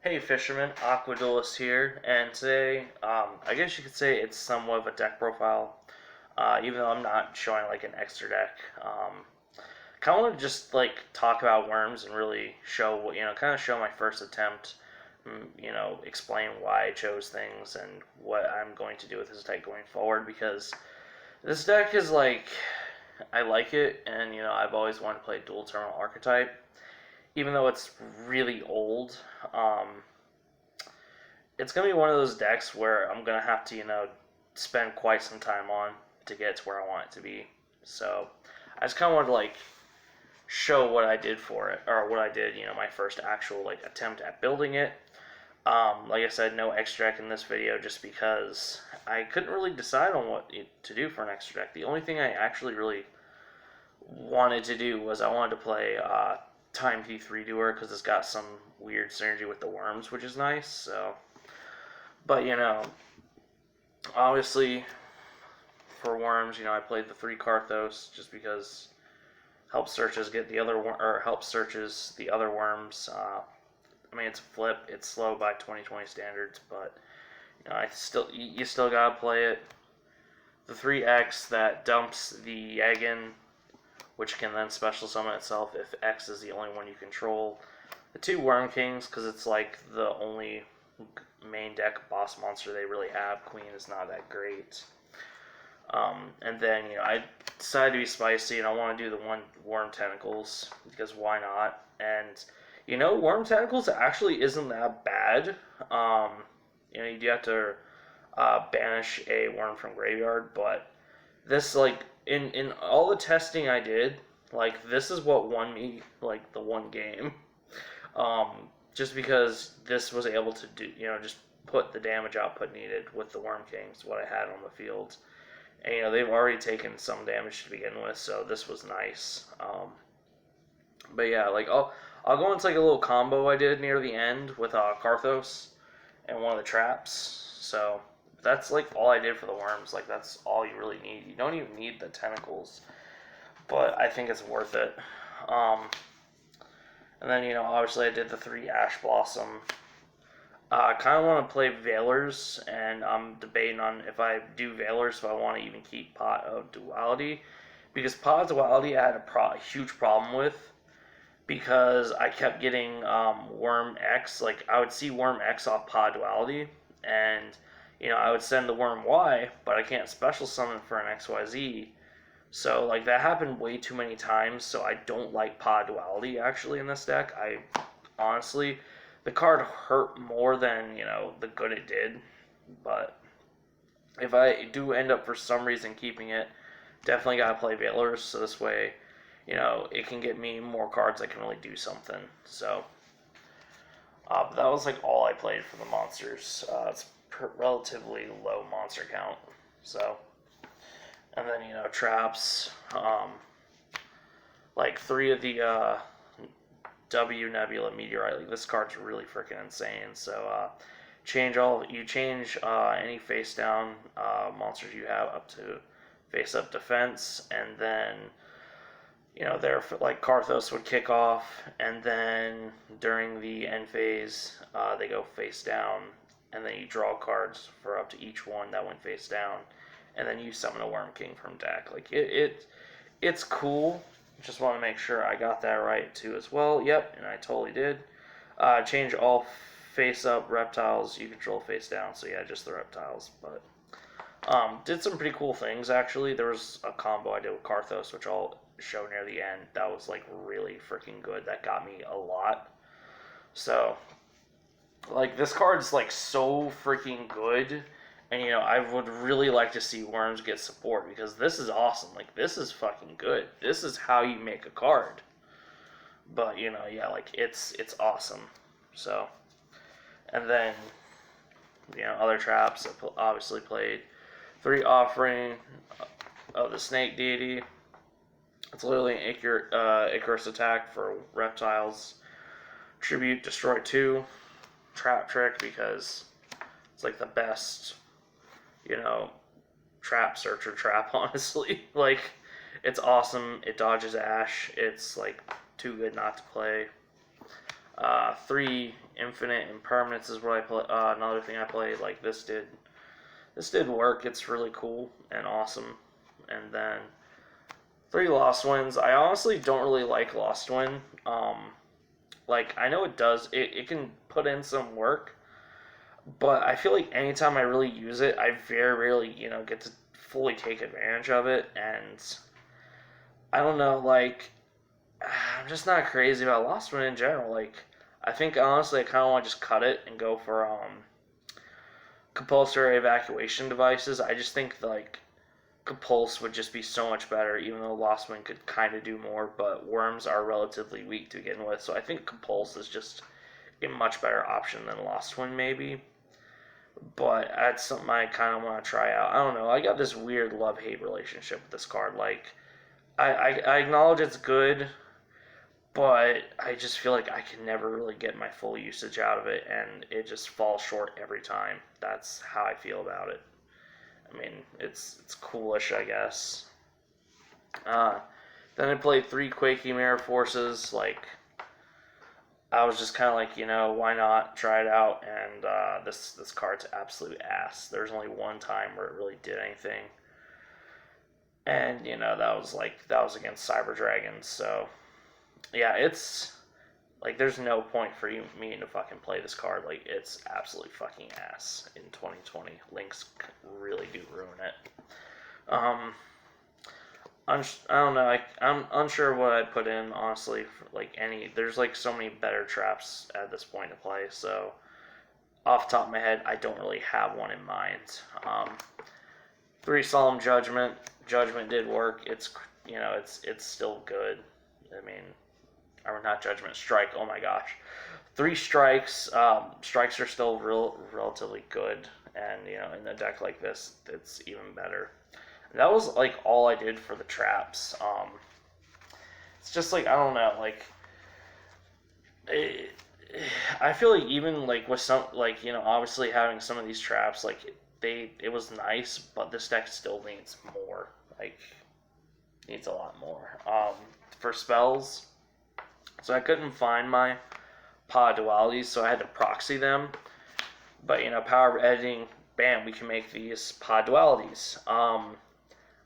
Hey fisherman, Aqua Duelist here, and today, I guess you could say it's somewhat of a deck profile, even though I'm not showing like an extra deck. Kind of want to just like talk about worms and really show what kind of show my first attempt, explain why I chose things and what I'm going to do with this deck going forward because this deck is like I like it, and I've always wanted to play dual terminal archetype, even though it's really old. It's gonna be one of those decks where I'm gonna have to, spend quite some time on to get to where I want it to be. So I just kind of wanted to like show what I did for it, or what I did, my first actual like attempt at building it. Like I said, no extra deck in this video just because I couldn't really decide on what to do for an extra deck. The only thing I actually really wanted to do was I wanted to play Time T3 Doer because it's got some weird synergy with the worms, which is nice. So, but obviously for worms, I played the 3 Karthos just because help searches get the other or help searches the other worms. I mean, it's a flip. It's slow by 2020 standards, but you still gotta play it. The 3X that dumps the egg in, which can then special summon itself if X is the only one you control. The 2 Worm Kings, because it's like the only main deck boss monster they really have. Queen is not that great. And then, I decided to be spicy, and I want to do the 1 Worm Tentacles, because why not? And, Worm Tentacles actually isn't that bad. You do have to banish a worm from graveyard, but this, like, in all the testing I did, like, this is what won me, like, the one game. Just because this was able to do, just put the damage output needed with the Worm Kings, what I had on the field. And, they've already taken some damage to begin with, so this was nice. But yeah, like, I'll go into, like, a little combo I did near the end with Karthos and one of the traps. So that's, like, all I did for the worms. Like, that's all you really need. You don't even need the tentacles, but I think it's worth it. And then, obviously I did the 3 Ash Blossom. I kind of want to play Veilers, and I'm debating on if I do Veilers, if I want to even keep Pot of Duality. Because Pot of Duality I had a huge problem with, because I kept getting Worm X. Like, I would see Worm X off Pot of Duality, and, I would send the Worm Y, but I can't special summon for an XYZ. So, like, that happened way too many times, so I don't like Pod Duality, actually, in this deck. Honestly, the card hurt more than, the good it did. But if I do end up, for some reason, keeping it, definitely gotta play Veilers, so this way, it can get me more cards that can really do something. So, but that was, like, all I played for the monsters. It's relatively low monster count, so... And then, traps, like 3 of the W Nebula Meteorite. Like, this card's really freaking insane. So, you change any face down monsters you have up to face up defense, and then, like, Karthos would kick off, and then during the end phase, they go face down, and then you draw cards for up to each one that went face down. And then you summon a Worm King from deck. Like, it's cool. Just want to make sure I got that right, too, as well. Yep, and I totally did. Change all face-up reptiles you control face down. So, yeah, just the reptiles. But, did some pretty cool things, actually. There was a combo I did with Karthos, which I'll show near the end. That was, like, really freaking good. That got me a lot. So, like, this card's, like, so freaking good. And, I would really like to see Worms get support, because this is awesome. Like, this is fucking good. This is how you make a card. But, yeah, like, it's awesome. So, and then, other traps. I obviously played 3 Offering of the Snake Deity. It's literally an Icarus attack for reptiles. Tribute, destroy 2. Trap Trick, because it's, like, the best... trap searcher trap, honestly. Like, it's awesome. It dodges Ash. It's, like, too good not to play. 3 infinite impermanence is what I play. Another thing I played. Like this did work. It's really cool and awesome. And then 3 lost wins. I honestly don't really like lost win. Like I know it does. It can put in some work, but I feel like anytime I really use it, I very rarely get to fully take advantage of it. And I don't know, like I'm just not crazy about lost win in general. Like I think honestly, I kind of want to just cut it and go for compulsory evacuation devices. I just think like Compulse would just be so much better, even though Lost Win could kind of do more, but Worms are relatively weak to begin with, so I think Compulse is just a much better option than Lost Win, maybe. But that's something I kind of want to try out. I don't know, I got this weird love-hate relationship with this card. Like, I acknowledge it's good, but I just feel like I can never really get my full usage out of it, and it just falls short every time. That's how I feel about it. I mean, it's coolish, I guess. Then I played 3 Quakey Mirror Forces. Like, I was just kind of like, why not try it out? And this card's absolute ass. There's only one time where it really did anything, and that was against Cyber Dragons. So yeah, it's like there's no point for me to fucking play this card. Like it's absolutely fucking ass in 2020. Links really do ruin it. I don't know. I'm unsure what I'd put in honestly. There's like so many better traps at this point to play. So off the top of my head, I don't really have one in mind. 3 Solemn Judgment. Judgment did work. It's it's still good. I mean, or not Judgment, Strike. Oh my gosh, 3 strikes. Strikes are still relatively good, and in a deck like this, it's even better. And that was like all I did for the traps. It's just like I don't know, like I feel like even like with some obviously having some of these traps it was nice, but this deck still needs more. Like needs a lot more. For spells. So I couldn't find my pod dualities, so I had to proxy them. But power editing, bam, we can make these pod dualities. I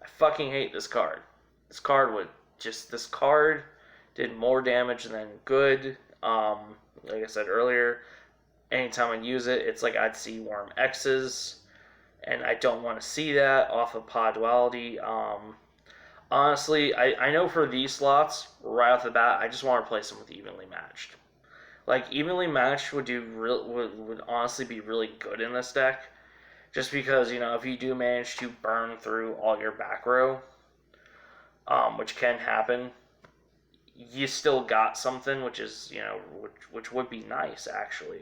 fucking hate this card. This card did more damage than good. Like I said earlier, anytime I use it, it's like I'd see Worm X's, and I don't want to see that off of pod duality. Honestly, I know for these slots, right off the bat, I just want to replace them with Evenly Matched. Like, Evenly Matched would honestly be really good in this deck. Just because, if you do manage to burn through all your back row, which can happen, you still got something, which is, which would be nice, actually.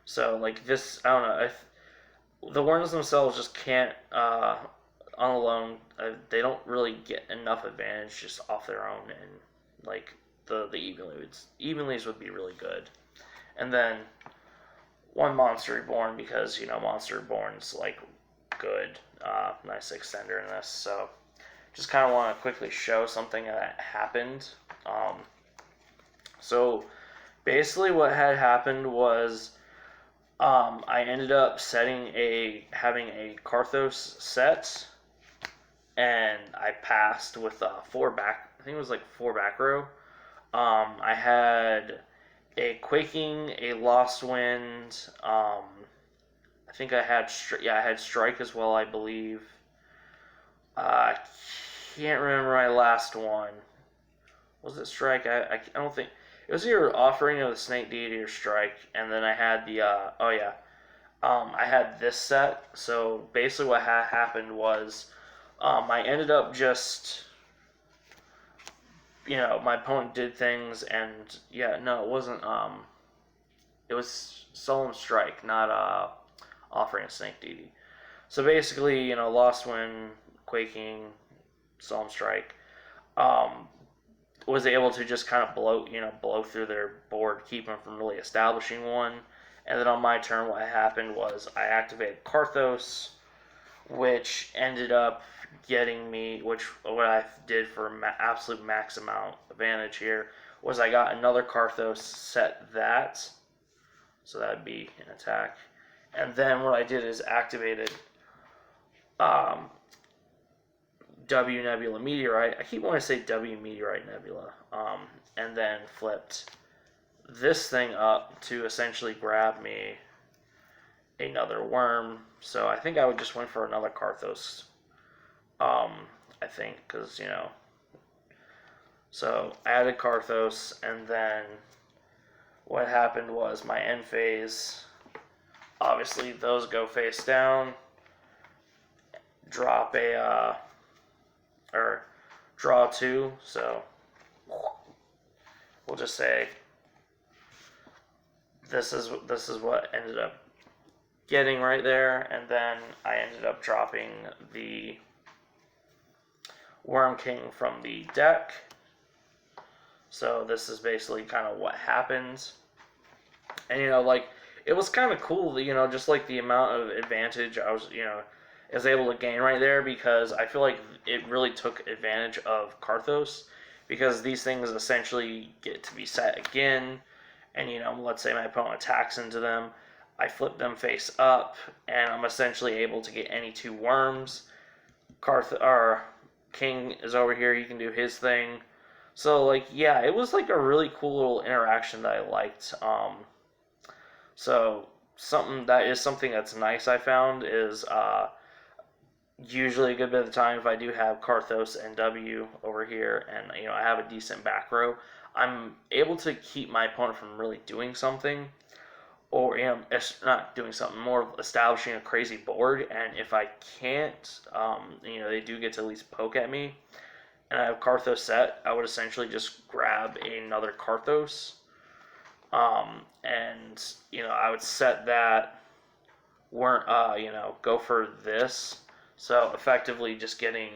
So, like, this, I don't know, the Worms themselves just can't, on alone, they don't really get enough advantage just off their own, and like the Evenlies would be really good. And then 1 Monster Reborn, because Monster Reborn's like good, nice extender in this. So just kind of want to quickly show something that happened. So basically what had happened was I ended up having a Karthos set, and I passed with 4 back. I think it was like 4 back row. I had a Quaking, a Lost Wind. I think I had Strike as well, I believe. I can't remember my last one. Was it Strike? I don't think it was either Offering of the Snake Deity or Strike. And then I had the I had this set. So basically, what happened was. I ended up just, my opponent did things, and it wasn't, it was Solemn Strike, not Offering a Snake Deity. So basically, Lost Wind, Quaking, Solemn Strike, was able to just kind of blow through their board, keep them from really establishing one. And then on my turn, what happened was I activated Karthos, which ended up getting me, what I did for absolute max amount advantage here, was I got another Karthos, set that, so that would be an attack. And then what I did is activated W Nebula Meteorite. I keep wanting to say W Meteorite Nebula. And then flipped this thing up to essentially grab me another worm. So I think I would just went for another Karthos. I think, because, so I added Karthos, and then what happened was my end phase, obviously those go face down, drop or draw 2, so we'll just say this is what ended up getting right there, and then I ended up dropping the Worm King from the deck. So this is basically kind of what happened. And, it was kind of cool, just like the amount of advantage I was, able to gain right there, because I feel like it really took advantage of Karthos, because these things essentially get to be set again, and, let's say my opponent attacks into them, I flip them face up, and I'm essentially able to get any 2 worms. King is over here, he can do his thing. So, yeah, it was a really cool little interaction that I liked. So something that's nice I found is usually a good bit of the time if I do have Karthos and W over here, and I have a decent back row, I'm able to keep my opponent from really doing something, or not doing something, more establishing a crazy board. And if I can't, they do get to at least poke at me, and I have Karthos set, I would essentially just grab another Karthos, and I would set that, go for this, so effectively just getting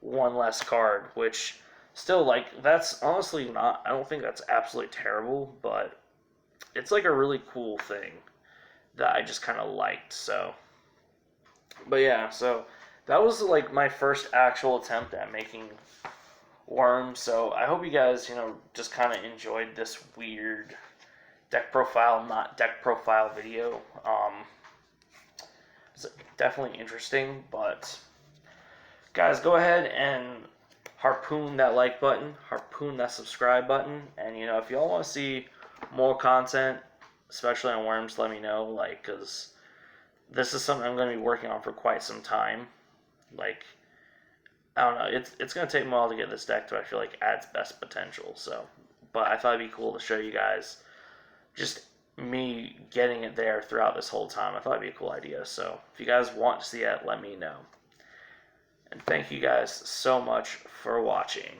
one less card, which still, that's honestly not, I don't think that's absolutely terrible, but it's a really cool thing that I just kind of liked. So, but yeah, so that was my first actual attempt at making worms. So I hope you guys, just kind of enjoyed this weird deck profile, not deck profile video. It's definitely interesting, but guys, go ahead and harpoon that like button, harpoon that subscribe button, and if y'all want to see more content, especially on worms, let me know, because this is something I'm going to be working on for quite some time. I don't know, it's going to take me a while to get this deck to, I feel at its best potential, so, but I thought it'd be cool to show you guys just me getting it there throughout this whole time. I thought it'd be a cool idea, so if you guys want to see it, let me know. And thank you guys so much for watching.